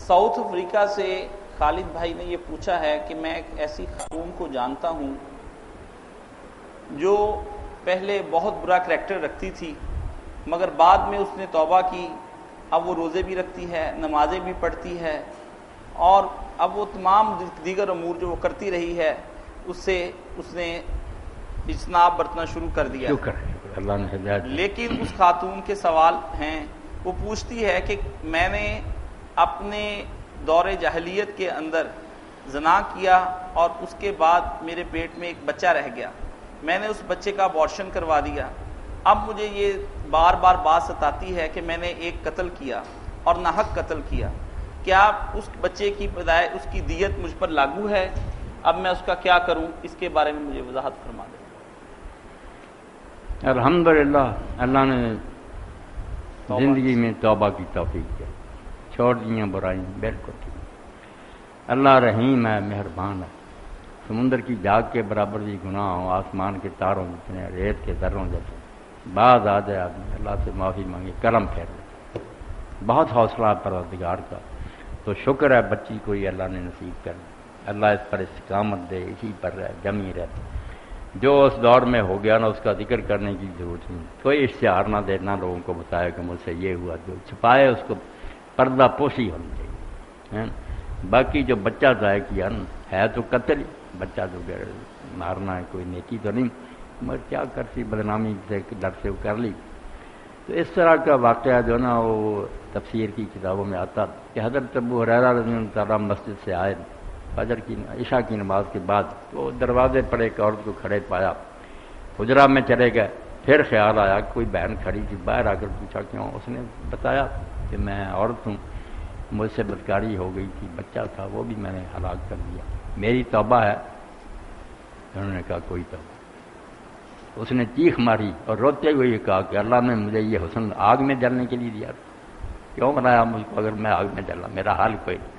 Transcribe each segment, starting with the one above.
South Africa سے خالد بھائی نے یہ پوچھا ہے کہ میں ایک ایسی خاتون کو جانتا ہوں جو پہلے بہت برا کریکٹر رکھتی تھی، مگر بعد میں اس نے توبہ کی، اب وہ روزے بھی رکھتی ہے، نمازیں بھی پڑھتی ہے، اور اب وہ تمام دیگر امور جو وہ کرتی رہی ہے اس سے اس نے اجتناب برتنا شروع کر دیا شکر ہے اللہ نے ہدایت دی۔ لیکن اس خاتون کے سوال ہیں، وہ پوچھتی ہے کہ میں نے اپنے دور جاہلیت کے اندر زنا کیا اور اس کے بعد میرے پیٹ میں ایک بچہ رہ گیا، میں نے اس بچے کا ابارشن کروا دیا، اب مجھے یہ بار بار بات ستاتی ہے کہ میں نے ایک قتل کیا اور ناحق قتل کیا، کیا اس بچے کی پیدائش اس کی دیت مجھ پر لاگو ہے؟ اب میں اس کا کیا کروں؟ اس کے بارے میں مجھے وضاحت فرما دیں۔ الحمدللہ اللہ نے زندگی میں توبہ کی توفیق ہے، چھوڑ دیا برائیں بالکل ٹھیک۔ اللہ رحیم ہے، مہربان ہے، سمندر کی جاگ کے برابر بھی گناہ ہو، آسمان کے تاروں جتنے، ریت کے ذروں جیسے، بعد آ جائے آدمی اللہ سے معافی مانگے، کرم پھیر لے، بہت حوصلہ پروردگار کا۔ تو شکر ہے بچی کو یہ اللہ نے نصیب کر دی، اللہ اس پر استقامت دے، اسی پر رہے، جمی رہے۔ جو اس دور میں ہو گیا نا اس کا ذکر کرنے کی ضرورت نہیں، کوئی اشتہار نہ دینا لوگوں کو بتایا کہ مجھ سے یہ ہوا، جو چھپائے اس کو پردہ پوشی ہونی چاہیے۔ باقی جو بچہ ضائع کیا نا ہے تو قتل ہی، بچہ جو مارنا ہے کوئی نیکی تو نہیں، مگر کیا کرتی بدنامی سے ڈر سے وہ کر لی۔ تو اس طرح کا واقعہ جو نا وہ تفسیر کی کتابوں میں آتا کہ حضرت ابو ہریرہ رضی اللہ تعالیٰ مسجد سے آئے فجر کی عشاء کی نماز کے بعد، تو دروازے پر ایک عورت کو کھڑے پایا، حجرہ میں چلے گئے، پھر خیال آیا کہ کوئی بہن کھڑی تھی، باہر آ کر پوچھا کیوں؟ اس نے بتایا کہ میں عورت ہوں، مجھ سے بدکاری ہو گئی تھی، بچہ تھا وہ بھی میں نے ہلاک کر دیا، میری توبہ ہے۔ انہوں نے کہا کوئی توبہ۔ اس نے چیخ ماری اور روتے ہوئے یہ کہا کہ اللہ نے مجھے یہ حسن آگ میں جلنے کے لیے دیا، کیوں بنایا مجھ کو اگر میں آگ میں جلا، میرا حال کوئی نہیں۔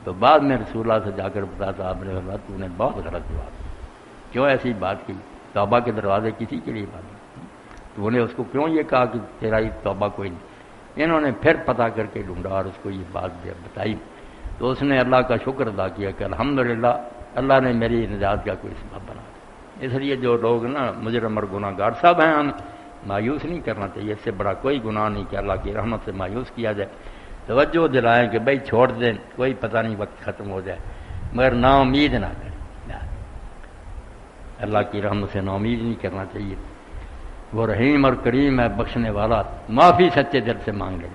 تو بعد میں رسول اللہ سے جا کر بتاتا آپ نے اللہ تو نے بہت غلط جواب دیا، کیوں ایسی بات کی؟ توبہ کے دروازے کسی کے لیے بند، تو انہیں اس کو کیوں یہ کہا کہ تیرا یہ توبہ کوئی نہیں؟ انہوں نے پھر پتہ کر کے ڈھونڈا اور اس کو یہ بات بتائی، تو اس نے اللہ کا شکر ادا کیا کہ الحمدللہ اللہ نے میری نجات کا کوئی سبب بنا۔ اس لیے جو لوگ نا مجرم اور گناہ گار سب ہیں، ہم مایوس نہیں کرنا چاہیے، اس سے بڑا کوئی گناہ نہیں کہ اللہ کی رحمت سے مایوس کیا جائے۔ توجہ دلائیں کہ بھائی چھوڑ دیں، کوئی پتہ نہیں وقت ختم ہو جائے، مگر نا امید نہ کریں، اللہ کی رحمت سے نا امید نہیں کرنا چاہیے۔ وہ رحیم اور کریم ہے، بخشنے والا، معافی سچے دل سے مانگ لیں۔